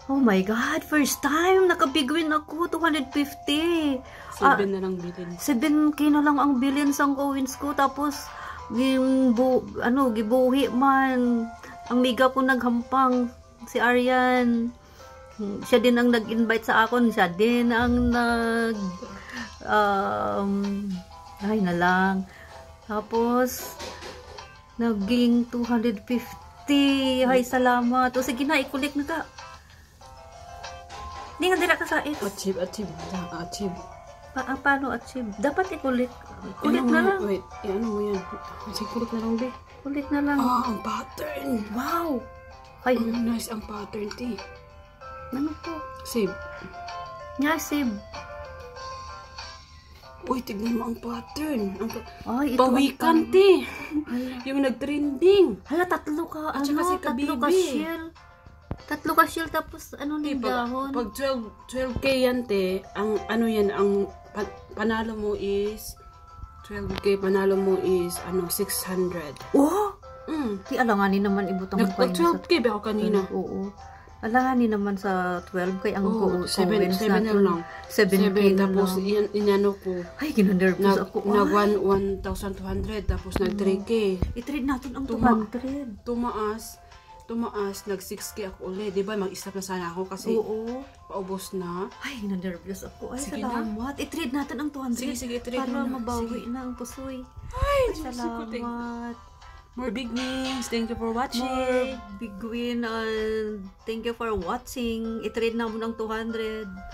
Oh my God, first time nakabigwin ako, 250. 7 na lang bilhin. 7K na lang ang bilhin sa coins ko, tapos gibuhi man. Ang miga ko naghampang, si Arian. Siya din ang nag-invite sa akon, siya din ang ay na lang. Tapos naging 250. Ay, salamat. O sige na, ikulik na ka. Hindi nga dira ka sa Achieve. paano achieve? Dapat ikulik. Kulik na lang. Wait, ano mo yan? Sige, kulik na lang, be. Kulik na lang. Ang pattern. Wow! Ay, Nice ang pattern, te. ano to? Save. Nga, save. Uy, tignan mo ang pattern. Ay, ito Pawikan, te. Yung nag-trending. Hala, tatlo ka. At saka si tatlo ka Kabibi. shell. Tatlo ka shell, tapos ano ni dahon? Pag 12K yan, te, ang ano yan, ang panalo mo is 12K, panalo mo is 600. Oh! Mm. Di alanganin naman ibutang mo kayo sa 12K ba ako kanina? Oo. Alanganin naman sa 12 kay ang coins 7 na lang. 7K na tapos lang. inano ko. Ay, ginanervous ako. Nag 1,200 tapos nag 3K. I-trade natin ang 200. Tumaas, nag 6K ako ulit. Diba, mag-stop na sana ako kasi Oo. paubos na. Ay, na-nervous ako. Ay, Sige salamat. I-trade natin ang 200. Sige, trade para mo na. mabawi na ang pusoy. Ay, Salamat. More big wings. Thank you for watching. More big win. Thank you for watching. I-trade na mo ng 200.